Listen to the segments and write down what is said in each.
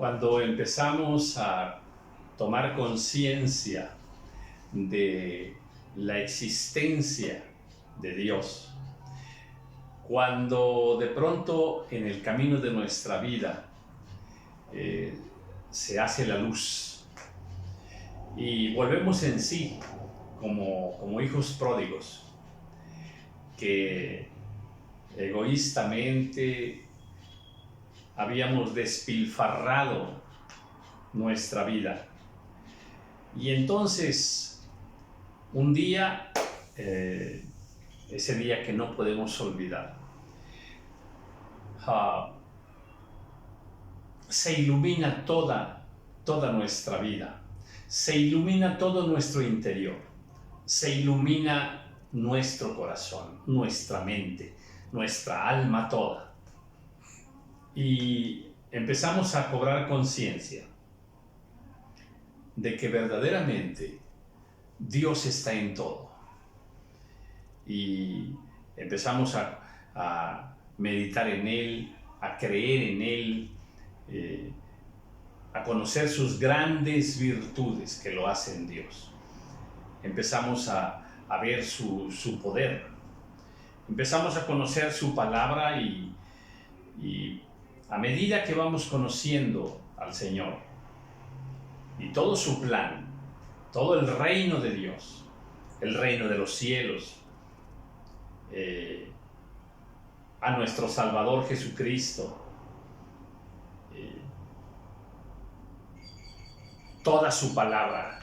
Cuando empezamos a tomar conciencia de la existencia de Dios, cuando de pronto en el camino de nuestra vida se hace la luz y volvemos en sí como hijos pródigos que egoístamente habíamos despilfarrado nuestra vida. Y entonces, un día, ese día que no podemos olvidar, se ilumina toda nuestra vida, se ilumina todo nuestro interior, se ilumina nuestro corazón, nuestra mente, nuestra alma toda. Y empezamos a cobrar conciencia de que verdaderamente Dios está en todo. Y empezamos a meditar en Él, a creer en Él, a conocer sus grandes virtudes que lo hacen Dios. Empezamos a ver su poder. Empezamos a conocer su palabra y a medida que vamos conociendo al Señor y todo su plan, todo el reino de Dios, el reino de los cielos, a nuestro Salvador Jesucristo, toda su palabra,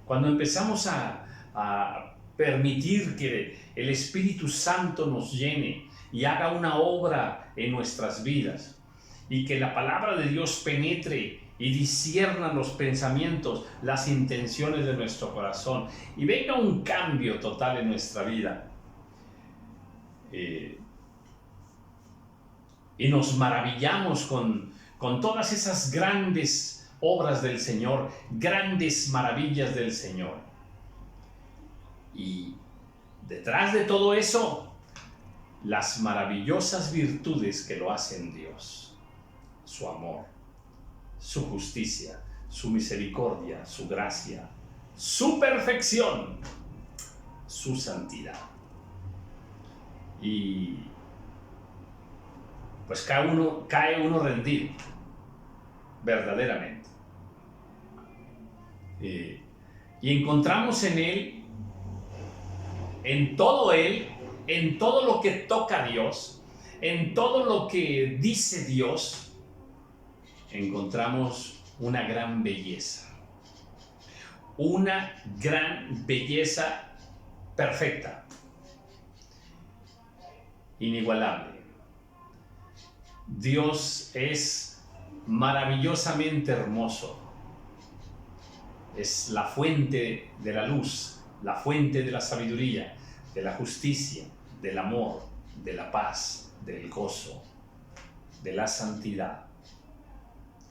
cuando empezamos a permitir que el Espíritu Santo nos llene y haga una obra en nuestras vidas, y que la palabra de Dios penetre y discierna los pensamientos, las intenciones de nuestro corazón, y venga un cambio total en nuestra vida. Y nos maravillamos con todas esas grandes obras del Señor, grandes maravillas del Señor. Y detrás de todo eso, las maravillosas virtudes que lo hacen Dios. Su amor, su justicia, su misericordia, su gracia, su perfección, su santidad. Y pues cae uno rendido, verdaderamente. Y encontramos en Él, en todo lo que toca a Dios, en todo lo que dice Dios, encontramos una gran belleza perfecta, inigualable. Dios es maravillosamente hermoso, es la fuente de la luz, la fuente de la sabiduría, de la justicia, del amor, de la paz, del gozo, de la santidad.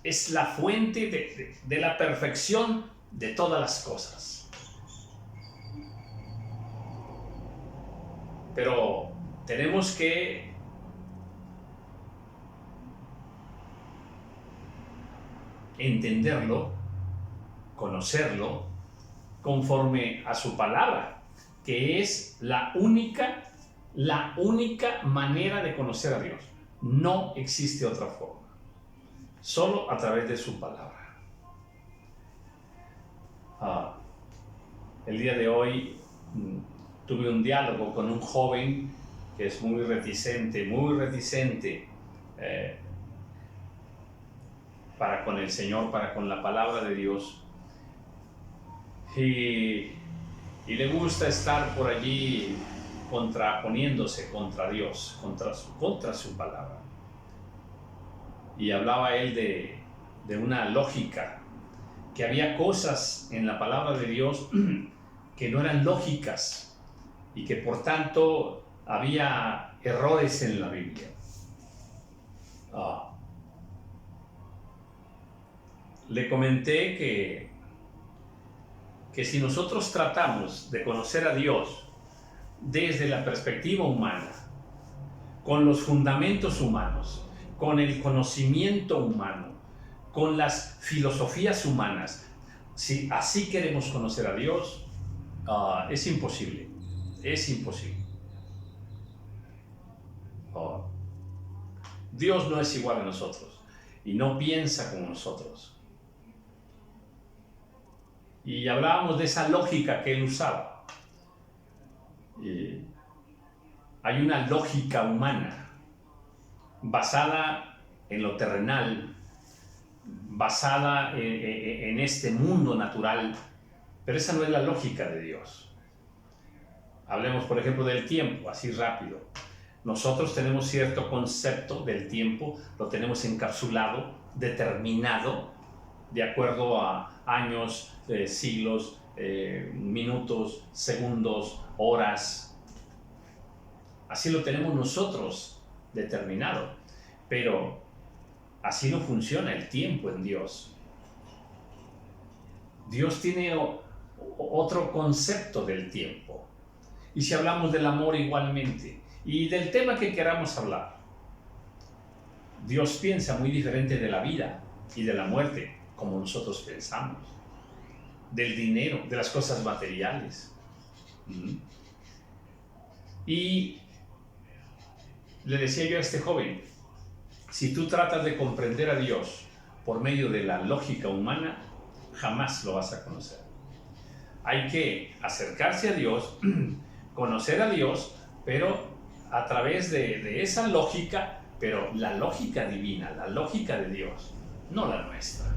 Es la fuente de la perfección de todas las cosas. Pero tenemos que entenderlo, conocerlo, conforme a su palabra, que es la única manera de conocer a Dios. No existe otra forma. Solo a través de su palabra. El día de hoy tuve un diálogo con un joven que es muy reticente para con el Señor, para con la palabra de Dios. Y le gusta estar por allí contraponiéndose contra Dios, contra su palabra. Y hablaba él de una lógica, que había cosas en la palabra de Dios que no eran lógicas y que por tanto había errores en la Biblia. Le comenté que si nosotros tratamos de conocer a Dios desde la perspectiva humana, con los fundamentos humanos, con el conocimiento humano, con las filosofías humanas. Si así queremos conocer a Dios, es imposible. Es imposible. Dios no es igual a nosotros y no piensa como nosotros. Y hablábamos de esa lógica que él usaba. Hay una lógica humana basada en lo terrenal, basada en este mundo natural, pero esa no es la lógica de Dios. Hablemos, por ejemplo, del tiempo, así rápido. Nosotros tenemos cierto concepto del tiempo, lo tenemos encapsulado, determinado, de acuerdo a años, siglos, minutos, segundos, horas. Así lo tenemos nosotros determinado, pero así no funciona el tiempo en Dios. Dios tiene otro concepto del tiempo. Y si hablamos del amor igualmente, y del tema que queramos hablar, Dios piensa muy diferente de la vida y de la muerte, como nosotros pensamos, del dinero, de las cosas materiales. Y le decía yo a este joven, si tú tratas de comprender a Dios por medio de la lógica humana, jamás lo vas a conocer. Hay que acercarse a Dios, conocer a Dios, pero a través de esa lógica, pero la lógica divina, la lógica de Dios, no la nuestra.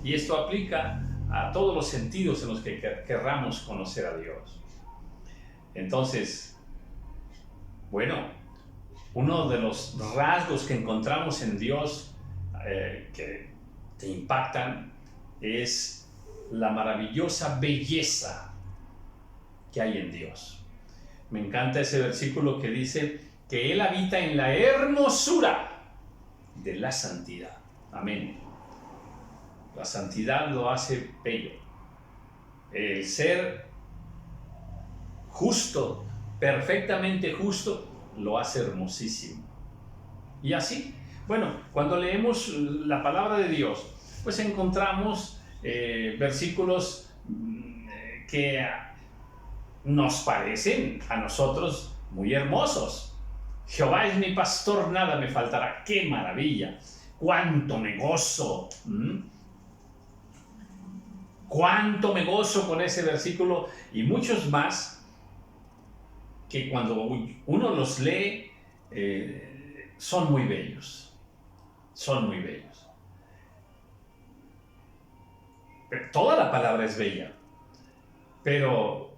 Y esto aplica a todos los sentidos en los que querramos conocer a Dios. Entonces, bueno, uno de los rasgos que encontramos en Dios que te impactan es la maravillosa belleza que hay en Dios. Me encanta ese versículo que dice que Él habita en la hermosura de la santidad. Amén. La santidad lo hace bello. El ser justo, perfectamente justo, lo hace hermosísimo. Y así, bueno, cuando leemos la palabra de Dios, pues encontramos versículos que nos parecen a nosotros muy hermosos. Jehová es mi pastor, nada me faltará. ¡Qué maravilla! ¡Cuánto me gozo! ¡Cuánto me gozo con ese versículo! Y muchos más que cuando uno los lee son muy bellos. Son muy bellos. Pero toda la palabra es bella. Pero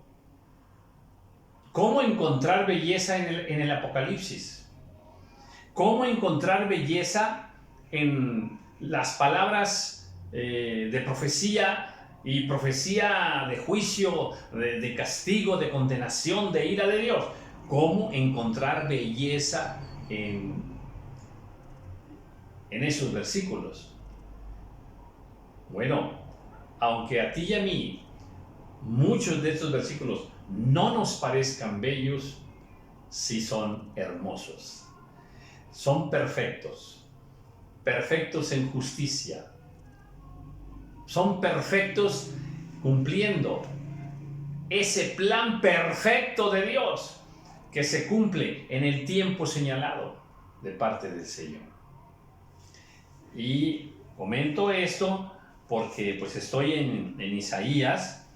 ¿cómo encontrar belleza en el Apocalipsis? ¿Cómo encontrar belleza en las palabras de profecía y profecía de juicio, de castigo, de condenación, de ira de Dios? ¿Cómo encontrar belleza en esos versículos? Bueno, aunque a ti y a mí muchos de estos versículos no nos parezcan bellos, sí son hermosos. Son perfectos, perfectos en justicia. Son perfectos cumpliendo ese plan perfecto de Dios que se cumple en el tiempo señalado de parte del Señor. Y comento esto porque pues estoy en Isaías.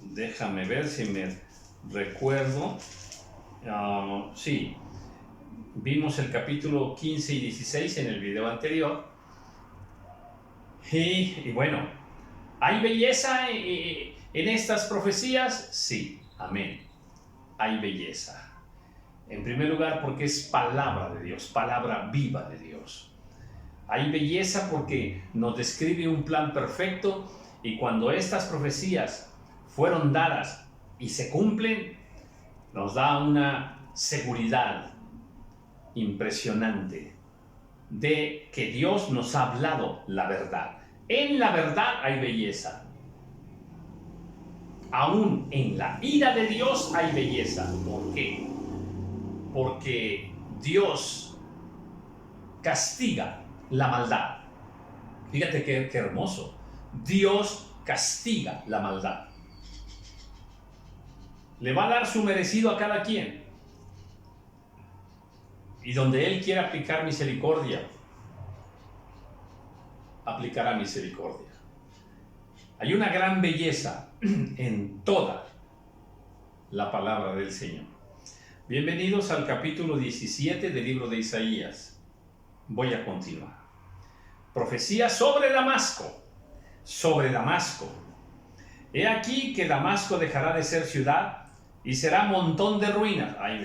Déjame ver si me recuerdo. Sí, vimos el capítulo 15 y 16 en el video anterior. Y bueno, ¿hay belleza en estas profecías? Sí, amén. Hay belleza. En primer lugar, porque es palabra de Dios, palabra viva de Dios. Hay belleza porque nos describe un plan perfecto, y cuando estas profecías fueron dadas y se cumplen, nos da una seguridad impresionante de que Dios nos ha hablado la verdad. En la verdad hay belleza. Aún en la ira de Dios hay belleza. ¿Por qué? Porque Dios castiga la maldad. Fíjate qué hermoso. Dios castiga la maldad. Le va a dar su merecido a cada quien. Y donde Él quiera aplicar misericordia, aplicará misericordia. Hay una gran belleza en toda la palabra del Señor. Bienvenidos al capítulo 17 del libro de Isaías. Voy a continuar. Profecía sobre Damasco. Sobre Damasco. He aquí que Damasco dejará de ser ciudad y será montón de ruinas. Ay,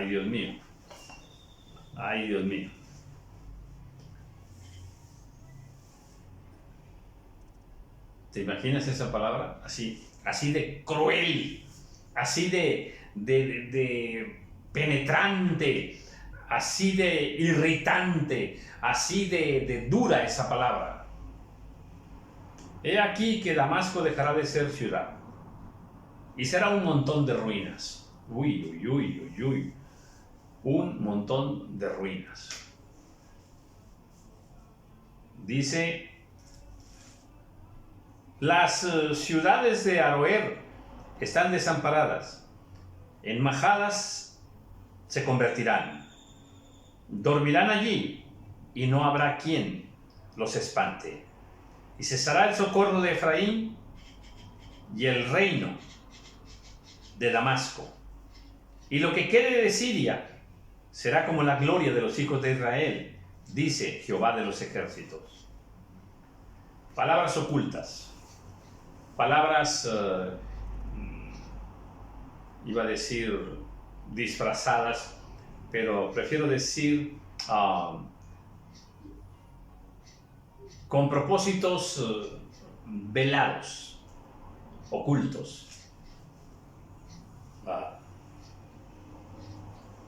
Dios mío. Ay, Dios mío. ¿Te imaginas esa palabra? Así de cruel, así de penetrante, así de irritante, así de dura esa palabra. He aquí que Damasco dejará de ser ciudad y será un montón de ruinas. Uy. Un montón de ruinas. Dice, las ciudades de Aroer están desamparadas, en majadas se convertirán, dormirán allí y no habrá quien los espante. Y cesará el socorro de Efraín y el reino de Damasco. Y lo que quede de Siria será como la gloria de los hijos de Israel, dice Jehová de los ejércitos. Palabras ocultas, palabras, iba a decir disfrazadas, pero prefiero decir con propósitos velados, ocultos.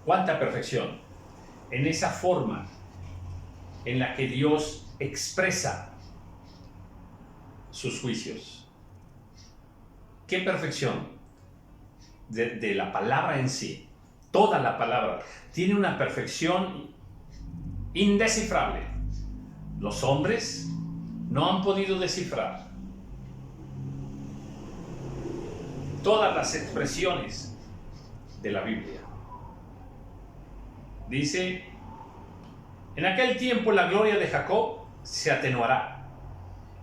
¡Cuánta perfección! En esa forma en la que Dios expresa sus juicios. ¡Qué perfección! De la palabra en sí. Toda la palabra tiene una perfección indescifrable. Los hombres no han podido descifrar todas las expresiones de la Biblia. Dice, en aquel tiempo la gloria de Jacob se atenuará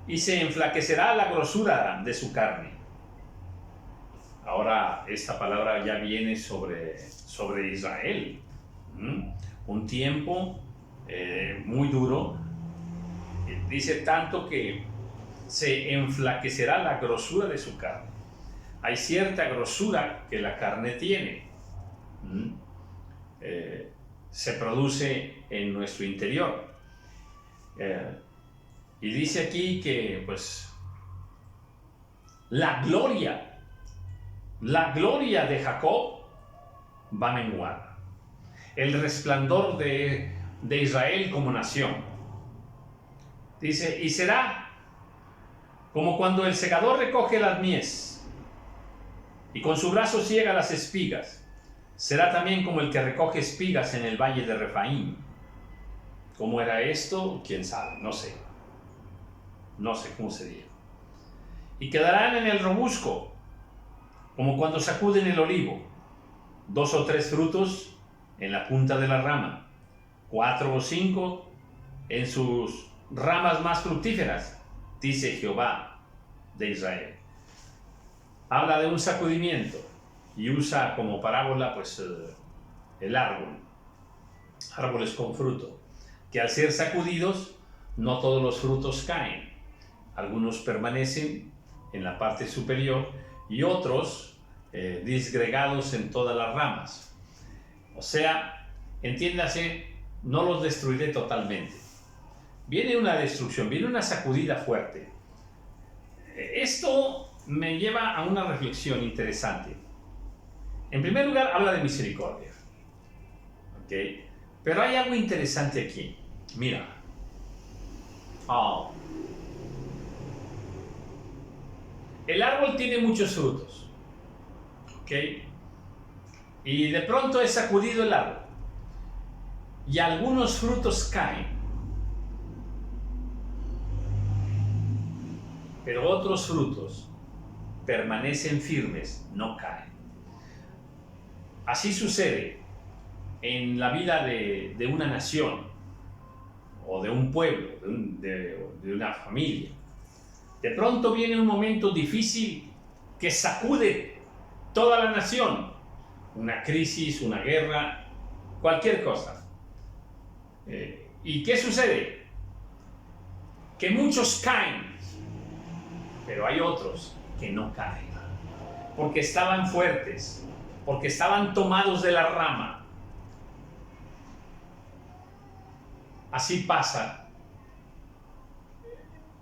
y se enflaquecerá la grosura de su carne. Ahora esta palabra ya viene sobre Israel. Un tiempo muy duro. Dice tanto que se enflaquecerá la grosura de su carne. Hay cierta grosura que la carne tiene. Se produce en nuestro interior. Y dice aquí que pues la gloria de Jacob va a menguar. El resplandor de Israel como nación. Dice, y será como cuando el segador recoge las mies y con su brazo ciega las espigas. Será también como el que recoge espigas en el valle de Refaim. ¿Cómo era esto? ¿Quién sabe? No sé cómo se dijo. Y quedarán en el robusco, como cuando sacuden el olivo, 2 o 3 frutos en la punta de la rama, 4 o 5 en sus ramas más fructíferas, dice Jehová de Israel. Habla de un sacudimiento y usa como parábola pues el árbol, árboles con fruto, que al ser sacudidos no todos los frutos caen, algunos permanecen en la parte superior y otros disgregados en todas las ramas. O sea, entiéndase, no los destruiré totalmente. Viene una destrucción, viene una sacudida fuerte. Esto me lleva a una reflexión interesante. En primer lugar, habla de misericordia. ¿Okay? Pero hay algo interesante aquí. Mira. El árbol tiene muchos frutos. ¿Ok? Y de pronto es sacudido el árbol. Y algunos frutos caen. pero otros frutos permanecen firmes, no caen. Así sucede en la vida de una nación o de un pueblo, de una familia. De pronto viene un momento difícil que sacude toda la nación, una crisis, una guerra, cualquier cosa. ¿Y qué sucede? Que muchos caen, pero hay otros que no caen, porque estaban fuertes, porque estaban tomados de la rama. Así pasa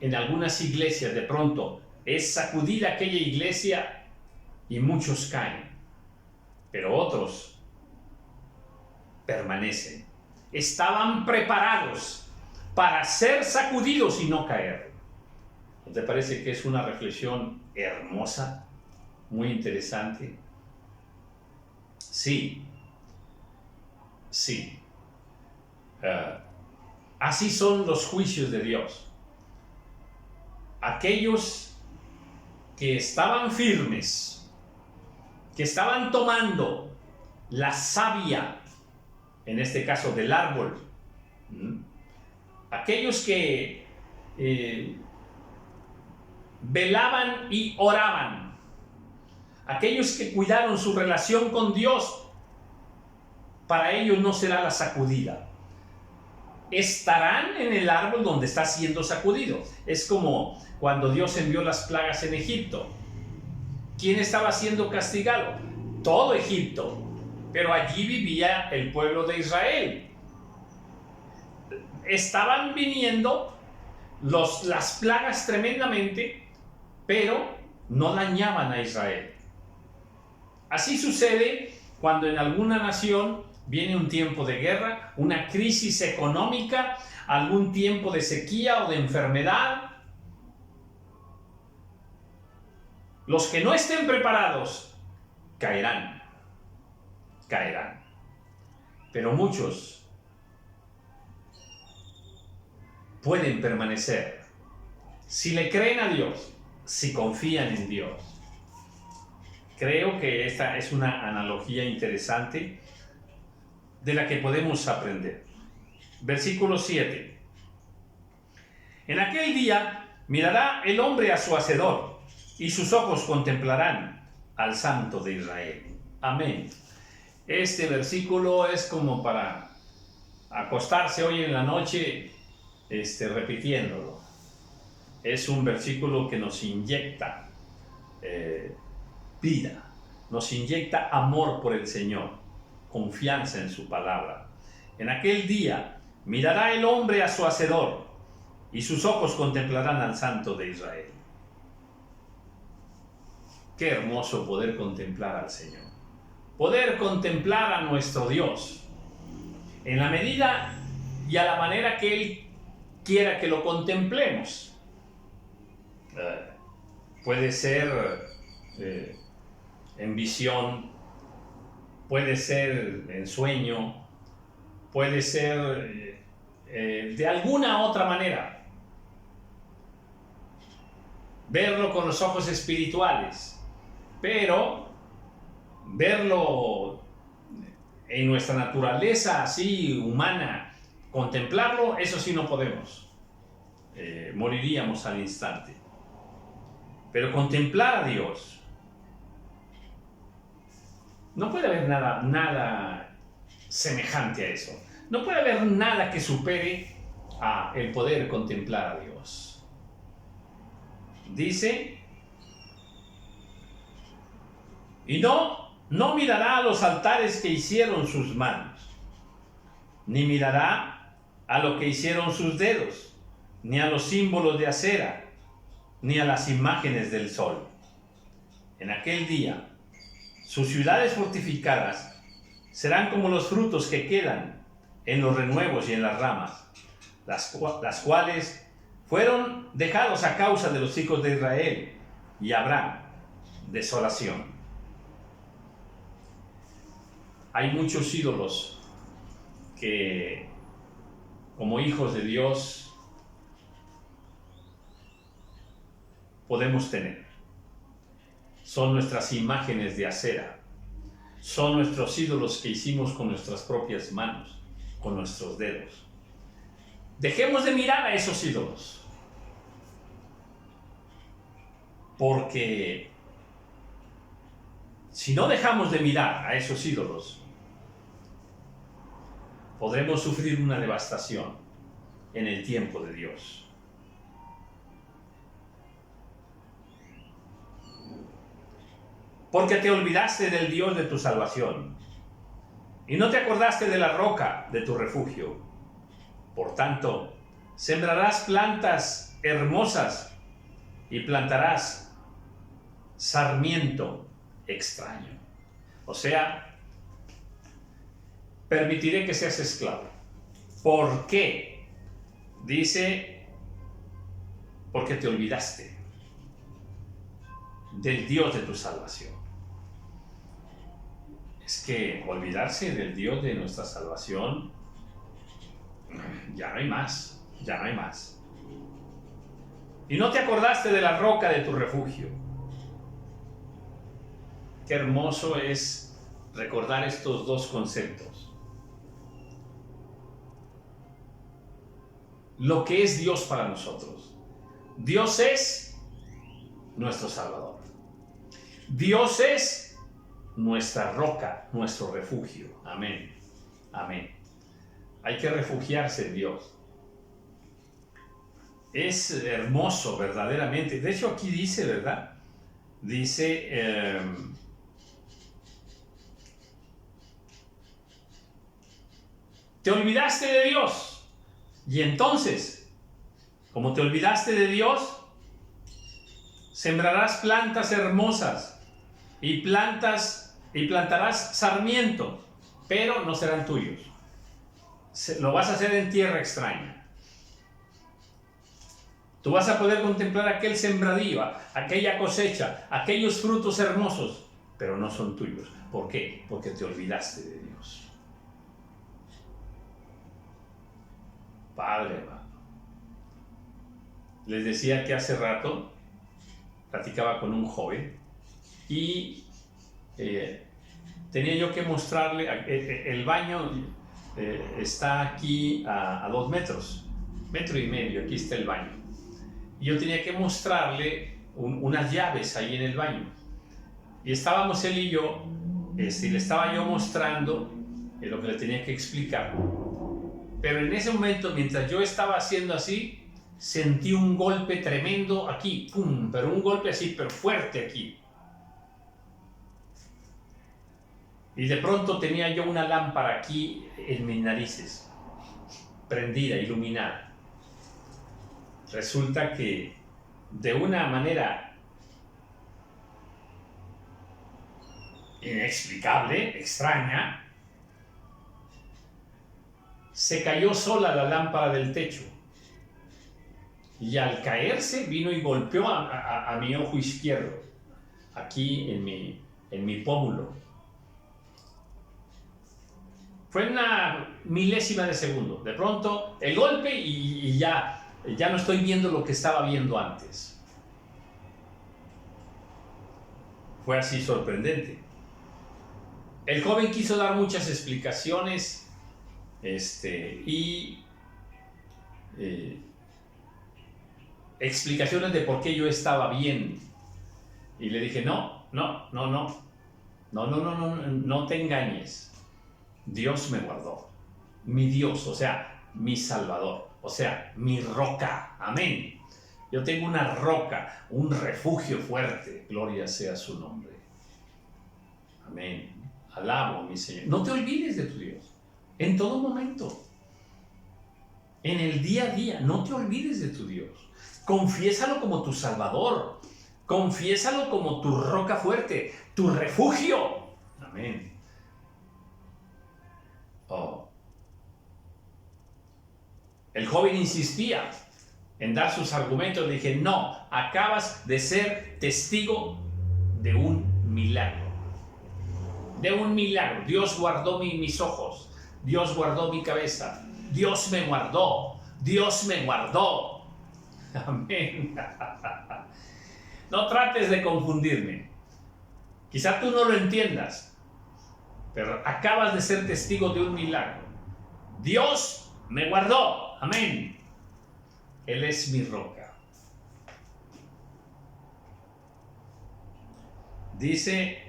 en algunas iglesias. De pronto es sacudida aquella iglesia y muchos caen, pero otros permanecen. Estaban preparados para ser sacudidos y no caer. ¿No te parece que es una reflexión hermosa, muy interesante? Sí. Así son los juicios de Dios. Aquellos que estaban firmes, que estaban tomando la savia, en este caso del árbol, aquellos que velaban y oraban, aquellos que cuidaron su relación con Dios, para ellos no será la sacudida. Estarán en el árbol donde está siendo sacudido. Es como cuando Dios envió las plagas en Egipto. ¿Quién estaba siendo castigado? Todo Egipto. Pero allí vivía el pueblo de Israel. Estaban viniendo las plagas tremendamente, pero no dañaban a Israel. Así sucede cuando en alguna nación viene un tiempo de guerra, una crisis económica, algún tiempo de sequía o de enfermedad. Los que no estén preparados caerán. Pero muchos pueden permanecer si le creen a Dios, si confían en Dios. Creo que esta es una analogía interesante de la que podemos aprender. Versículo 7. En aquel día mirará el hombre a su hacedor, y sus ojos contemplarán al Santo de Israel. Amén. Este versículo es como para acostarse hoy en la noche repitiéndolo. Es un versículo que nos inyecta vida, nos inyecta amor por el Señor, confianza en su palabra. En aquel día mirará el hombre a su hacedor, y sus ojos contemplarán al Santo de Israel. Qué hermoso poder contemplar al Señor, poder contemplar a nuestro Dios en la medida y a la manera que Él quiera que lo contemplemos. Puede ser en visión, puede ser en sueño, puede ser de alguna otra manera. Verlo con los ojos espirituales, pero verlo en nuestra naturaleza así humana, contemplarlo, eso sí no podemos. Moriríamos al instante. Pero contemplar a Dios, no puede haber nada semejante a eso. No puede haber nada que supere a el poder contemplar a Dios. Dice, y no mirará a los altares que hicieron sus manos, ni mirará a lo que hicieron sus dedos, ni a los símbolos de acera, ni a las imágenes del sol. En aquel día, sus ciudades fortificadas serán como los frutos que quedan en los renuevos y en las ramas, las cuales fueron dejados a causa de los hijos de Israel, y habrá desolación. Hay muchos ídolos que, como hijos de Dios, podemos tener. Son nuestras imágenes de acera. Son nuestros ídolos que hicimos con nuestras propias manos, con nuestros dedos. Dejemos de mirar a esos ídolos. Porque si no dejamos de mirar a esos ídolos, podremos sufrir una devastación en el tiempo de Dios. Porque te olvidaste del Dios de tu salvación y no te acordaste de la roca de tu refugio. Por tanto, sembrarás plantas hermosas y plantarás sarmiento extraño. O sea, permitiré que seas esclavo. ¿Por qué? Dice, porque te olvidaste del Dios de tu salvación. Es que olvidarse del Dios de nuestra salvación, ya no hay más, ya no hay más. Y no te acordaste de la roca de tu refugio. Qué hermoso es recordar estos dos conceptos. Lo que es Dios para nosotros. Dios es nuestro Salvador. Dios es nuestra roca, nuestro refugio. Amén. Amén. Hay que refugiarse en Dios. Es hermoso verdaderamente. De hecho aquí dice, ¿verdad? Dice, te olvidaste de Dios. Y entonces, como te olvidaste de Dios, sembrarás plantas hermosas y plantarás sarmientos, pero no serán tuyos. Lo vas a hacer en tierra extraña. Tú vas a poder contemplar aquel sembradío, aquella cosecha, aquellos frutos hermosos, pero no son tuyos. ¿Por qué? Porque te olvidaste de Dios. Padre, hermano. Les decía que hace rato platicaba con un joven y tenía yo que mostrarle, el baño está aquí a 2 metros, 1,5 metros, aquí está el baño. Y yo tenía que mostrarle unas llaves ahí en el baño. Y estábamos él y yo, y le estaba yo mostrando lo que le tenía que explicar. Pero en ese momento, mientras yo estaba haciendo así, sentí un golpe tremendo aquí, ¡pum! Pero un golpe así, pero fuerte aquí. Y de pronto tenía yo una lámpara aquí en mis narices, prendida, iluminada. Resulta que de una manera inexplicable, extraña, se cayó sola la lámpara del techo. Y al caerse vino y golpeó a mi ojo izquierdo, aquí en mi pómulo. Fue una milésima de segundo. De pronto el golpe y ya no estoy viendo lo que estaba viendo antes. Fue así sorprendente. El joven quiso dar muchas explicaciones explicaciones de por qué yo estaba bien. Y le dije, no te engañes. Dios me guardó. Mi Dios, o sea, mi Salvador, o sea, mi roca. Amén. Yo tengo una roca, un refugio fuerte. Gloria sea su nombre. Amén. Alabo a mi Señor. No te olvides de tu Dios. En todo momento. En el día a día. No te olvides de tu Dios. Confiésalo como tu Salvador. Confiésalo como tu roca fuerte. Tu refugio. Amén. Oh. El joven insistía en dar sus argumentos. Le dije, no, acabas de ser testigo de un milagro. De un milagro. Dios guardó mis ojos. Dios guardó mi cabeza. Dios me guardó. Dios me guardó. Amén. No trates de confundirme. Quizá tú no lo entiendas, pero acabas de ser testigo de un milagro. Dios me guardó. Amén. Él es mi roca. Dice,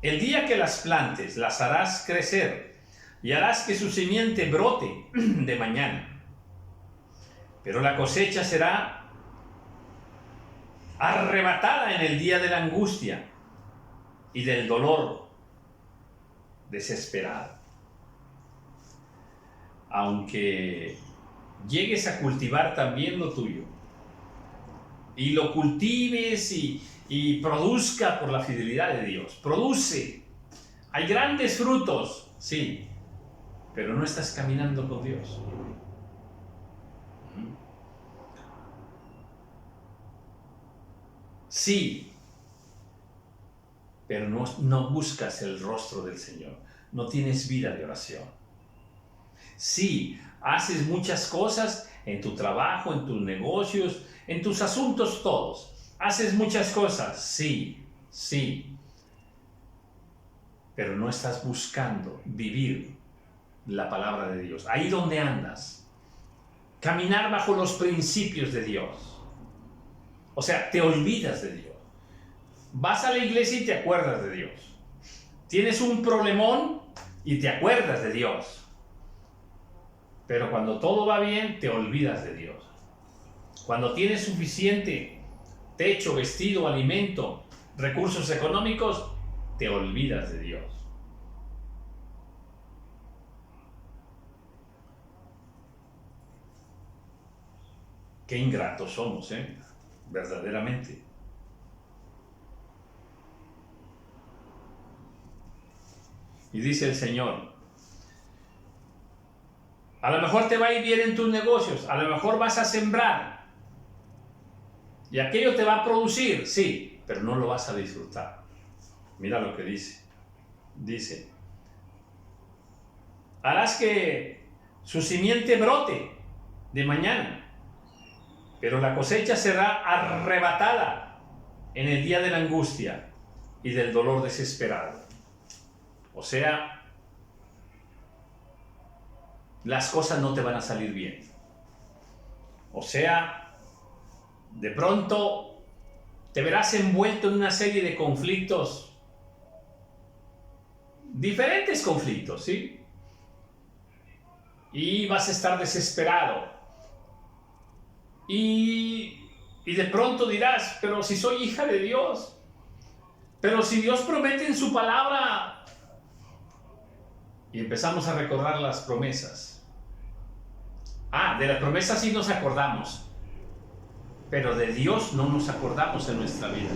el día que las plantes, las harás crecer y harás que su simiente brote de mañana. Pero la cosecha será arrebatada en el día de la angustia y del dolor desesperado. Aunque llegues a cultivar también lo tuyo, y lo cultives y produzca por la fidelidad de Dios, produce, hay grandes frutos, sí, pero no estás caminando con Dios. Sí, pero no buscas el rostro del Señor, no tienes vida de oración. Sí, haces muchas cosas en tu trabajo, en tus negocios, en tus asuntos todos. Haces muchas cosas, sí, pero no estás buscando vivir la palabra de Dios. Ahí donde andas, caminar bajo los principios de Dios. O sea, te olvidas de Dios. Vas a la iglesia y te acuerdas de Dios. Tienes un problemón y te acuerdas de Dios. Pero cuando todo va bien, te olvidas de Dios. Cuando tienes suficiente techo, vestido, alimento, recursos económicos, te olvidas de Dios. Qué ingratos somos, verdaderamente. Y dice el Señor, a lo mejor te va a ir bien en tus negocios, a lo mejor vas a sembrar y aquello te va a producir, sí, pero no lo vas a disfrutar. Mira lo que dice. Dice, harás que su simiente brote de mañana, pero la cosecha será arrebatada en el día de la angustia y del dolor desesperado. O sea, las cosas no te van a salir bien. O sea, de pronto te verás envuelto en una serie de conflictos, diferentes conflictos, ¿sí? Y vas a estar desesperado. Y de pronto dirás, pero si soy hija de Dios, pero si Dios promete en su palabra. Y empezamos a recordar las promesas. De las promesas sí nos acordamos, pero de Dios no nos acordamos en nuestra vida.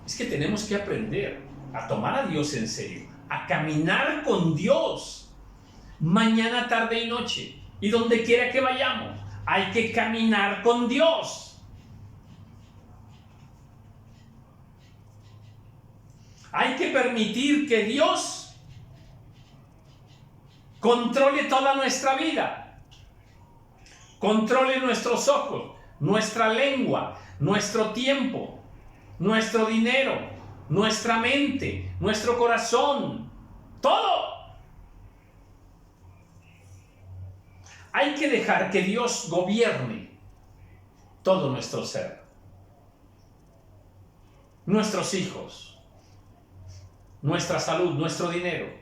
Es que tenemos que aprender a tomar a Dios en serio, a caminar con Dios, mañana, tarde y noche, y donde quiera que vayamos, hay que caminar con Dios. Hay que permitir que Dios controle toda nuestra vida, controle nuestros ojos, nuestra lengua, nuestro tiempo, nuestro dinero, nuestra mente, nuestro corazón, todo. Hay que dejar que Dios gobierne todo nuestro ser, nuestros hijos, nuestra salud, nuestro dinero,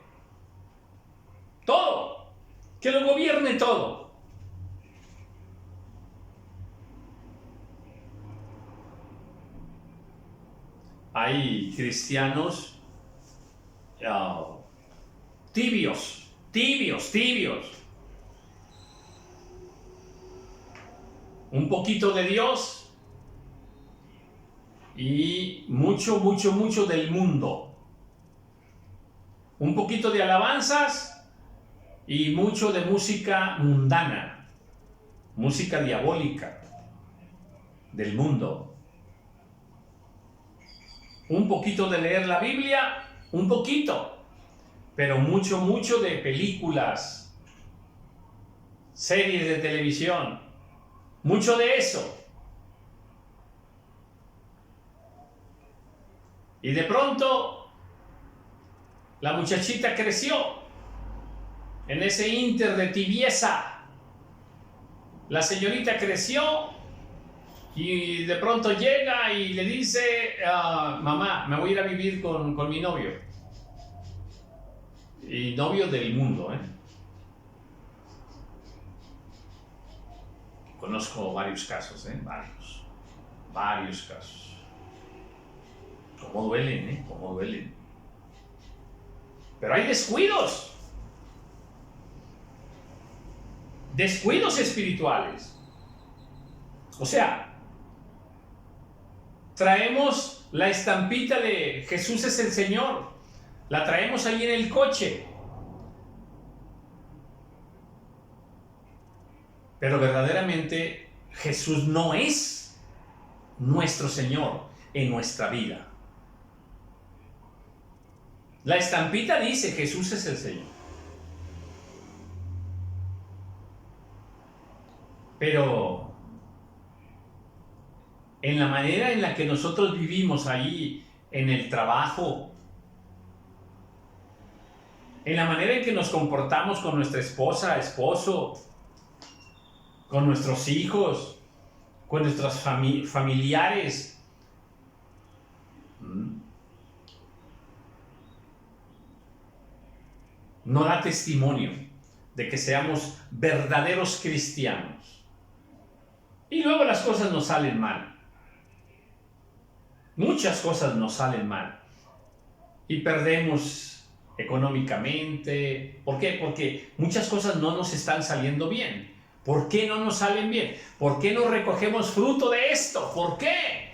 todo, que lo gobierne todo. Hay cristianos tibios. Un poquito de Dios y mucho del mundo. Un poquito de alabanzas y mucho de música mundana, música diabólica del mundo. Un poquito de leer la Biblia, un poquito, pero mucho de películas series de televisión, mucho de eso. Y de pronto la muchachita creció en ese ínter de tibieza. La señorita creció y de pronto llega y le dice, mamá, me voy a ir a vivir con mi novio. Y novio del mundo, ¿eh? Conozco varios casos, varios casos. Cómo duelen, cómo duelen. Pero hay descuidos. Descuidos espirituales. O sea, traemos la estampita de Jesús es el Señor. La traemos ahí en el coche. Pero verdaderamente Jesús no es nuestro Señor en nuestra vida. La estampita dice Jesús es el Señor. Pero en la manera en la que nosotros vivimos ahí en el trabajo, en la manera en que nos comportamos con nuestra esposa, esposo, con nuestros hijos, con nuestros familiares, no da testimonio de que seamos verdaderos cristianos. Y luego las cosas nos salen mal. Muchas cosas nos salen mal. Y perdemos económicamente. ¿Por qué? Porque muchas cosas no nos están saliendo bien. ¿Por qué no nos salen bien? ¿Por qué no recogemos fruto de esto? ¿Por qué?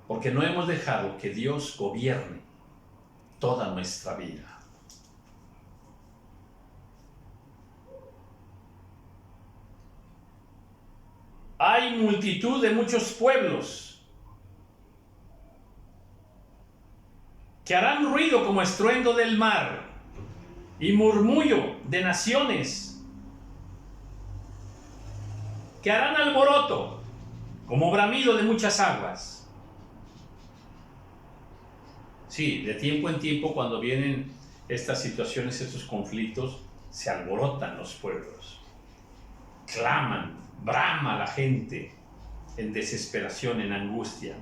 Porque no hemos dejado que Dios gobierne toda nuestra vida. Hay multitud de muchos pueblos que harán ruido como estruendo del mar y murmullo de naciones, que harán alboroto como bramido de muchas aguas. Sí, de tiempo en tiempo, cuando vienen estas situaciones, estos conflictos, se alborotan los pueblos, claman, brama la gente en desesperación, en angustia.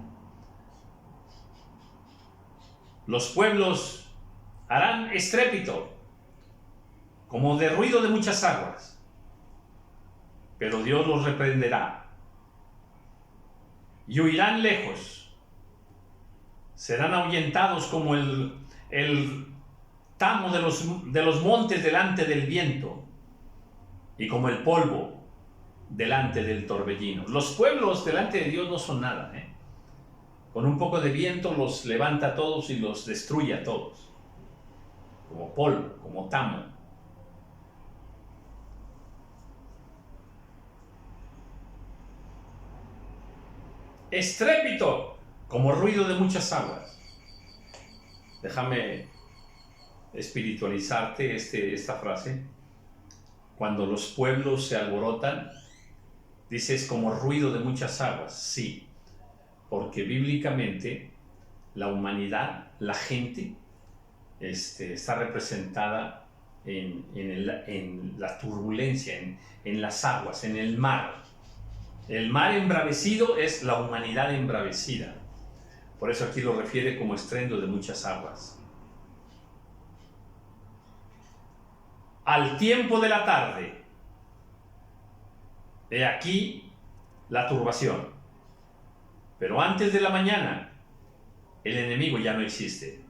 Los pueblos harán estrépito, como de ruido de muchas aguas, pero Dios los reprenderá y huirán lejos. Serán ahuyentados como el tamo de los montes delante del viento y como el polvo delante del torbellino. Los pueblos delante de Dios no son nada, Con un poco de viento los levanta a todos y los destruye a todos, como polvo, como tamo. Estrépito, como ruido de muchas aguas. Déjame espiritualizarte esta frase. Cuando los pueblos se alborotan, dices como ruido de muchas aguas. Sí, porque bíblicamente la humanidad, la gente, está representada en la turbulencia, en las aguas, en el mar. El mar embravecido es la humanidad embravecida. Por eso aquí lo refiere como estruendo de muchas aguas. Al tiempo de la tarde, he aquí la turbación. Pero antes de la mañana, el enemigo ya no existe.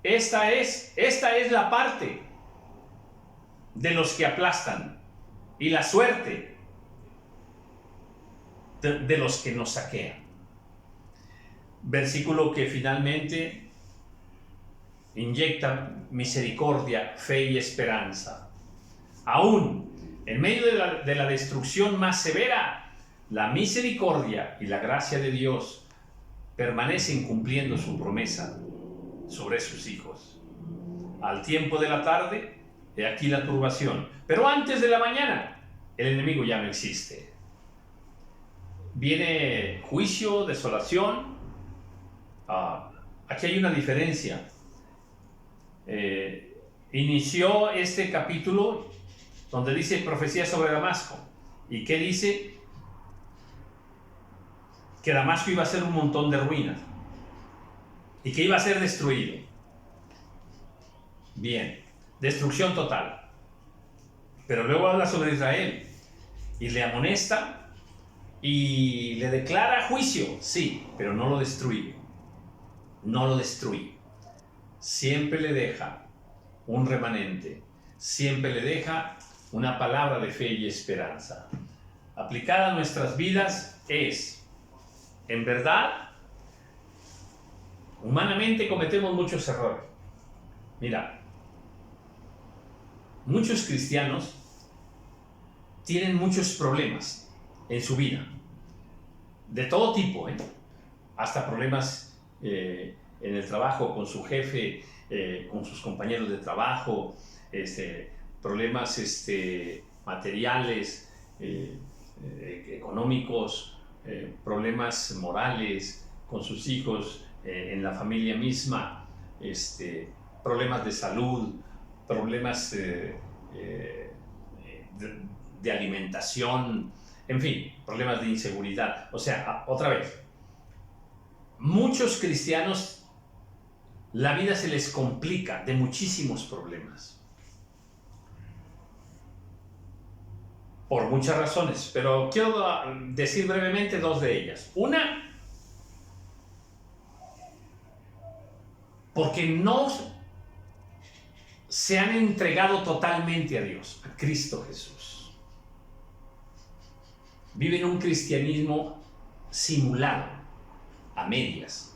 Esta es la parte de los que aplastan y la suerte de los que nos saquean. Versículo que finalmente inyecta misericordia, fe y esperanza. Aún en medio de la destrucción más severa, la misericordia y la gracia de Dios permanecen cumpliendo su promesa sobre sus hijos. Al tiempo de la tarde, he aquí la turbación, pero antes de la mañana, el enemigo ya no existe. Viene juicio, desolación. Aquí hay una diferencia. Inició este capítulo donde dice profecía sobre Damasco. ¿Y qué dice? Que Damasco iba a ser un montón de ruinas y que iba a ser destruido. Bien, destrucción total. Pero luego habla sobre Israel y le amonesta y le declara juicio, sí, pero no lo destruye. No lo destruye. Siempre le deja un remanente, siempre le deja una palabra de fe y esperanza. Aplicada a nuestras vidas es, en verdad, humanamente cometemos muchos errores. Mira, muchos cristianos tienen muchos problemas en su vida, de todo tipo, hasta problemas en el trabajo, con su jefe, con sus compañeros de trabajo, problemas materiales, económicos, problemas morales con sus hijos, en la familia misma, problemas de salud, problemas de alimentación, en fin, problemas de inseguridad. O sea, otra vez, muchos cristianos la vida se les complica de muchísimos problemas. Por muchas razones, pero quiero decir brevemente dos de ellas. Una, porque no se han entregado totalmente a Dios, a Cristo Jesús. Viven un cristianismo simulado, a medias.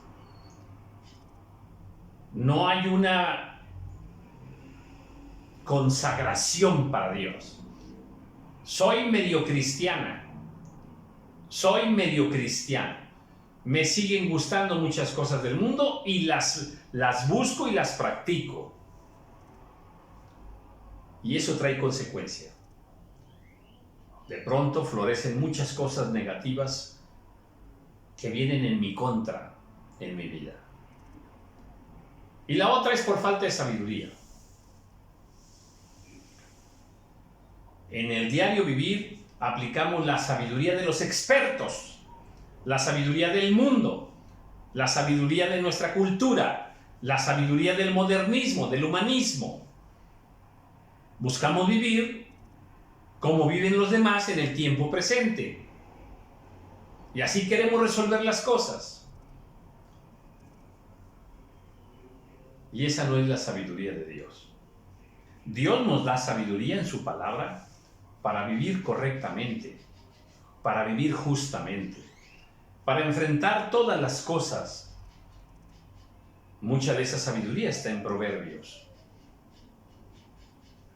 No hay una consagración para Dios. Soy medio cristiana, soy medio cristiano. Me siguen gustando muchas cosas del mundo y las busco y las practico. Y eso trae consecuencia. De pronto florecen muchas cosas negativas que vienen en mi contra en mi vida. Y la otra es por falta de sabiduría. En el diario vivir aplicamos la sabiduría de los expertos, la sabiduría del mundo, la sabiduría de nuestra cultura, la sabiduría del modernismo, del humanismo. Buscamos vivir como viven los demás en el tiempo presente. Y así queremos resolver las cosas. Y esa no es la sabiduría de Dios. Dios nos da sabiduría en su palabra para vivir correctamente, para vivir justamente, para enfrentar todas las cosas. Mucha de esa sabiduría está en Proverbios.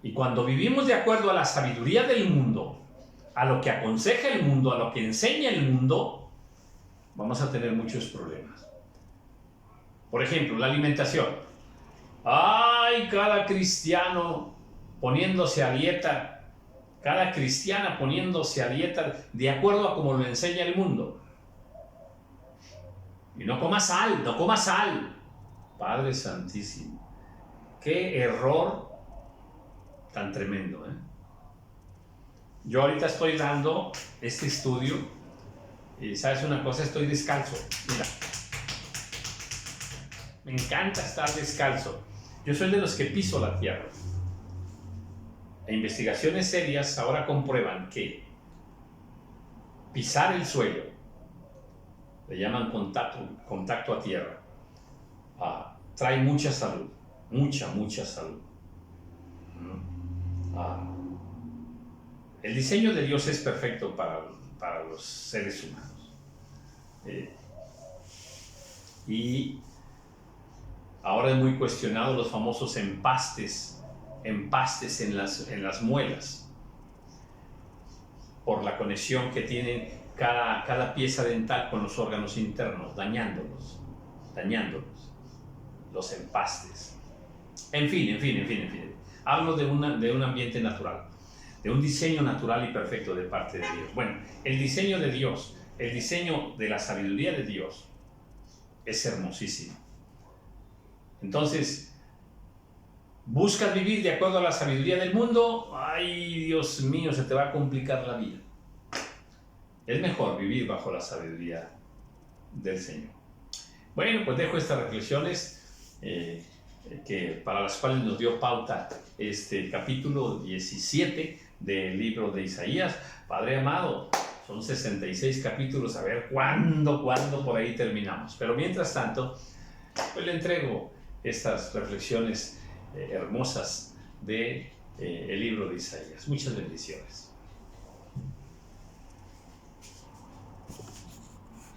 Y cuando vivimos de acuerdo a la sabiduría del mundo, a lo que aconseja el mundo, a lo que enseña el mundo, vamos a tener muchos problemas. Por ejemplo, la alimentación. ¡Ay! Cada cristiano poniéndose a dieta, cada cristiana poniéndose a dieta de acuerdo a como lo enseña el mundo. Y no coma sal, no coma sal. Padre Santísimo, qué error tan tremendo, Yo ahorita estoy dando este estudio y ¿sabes una cosa? Estoy descalzo. Mira, me encanta estar descalzo. Yo soy de los que piso la tierra. E investigaciones serias ahora comprueban que pisar el suelo, le llaman contacto a tierra, trae mucha salud, mucha salud. El diseño de Dios es perfecto para los seres humanos. Y ahora es muy cuestionado los famosos empastes en las muelas, por la conexión que tienen cada pieza dental con los órganos internos, dañándolos, los empastes. En fin. Hablo de un ambiente natural, de un diseño natural y perfecto de parte de Dios. Bueno, el diseño de Dios, el diseño de la sabiduría de Dios es hermosísimo. Entonces, ¿buscas vivir de acuerdo a la sabiduría del mundo? ¡Ay, Dios mío, se te va a complicar la vida! Es mejor vivir bajo la sabiduría del Señor. Bueno, pues dejo estas reflexiones para las cuales nos dio pauta este capítulo 17 del libro de Isaías. Padre amado, son 66 capítulos, a ver cuándo por ahí terminamos. Pero mientras tanto, pues le entrego estas reflexiones hermosas del libro de Isaías. Muchas bendiciones.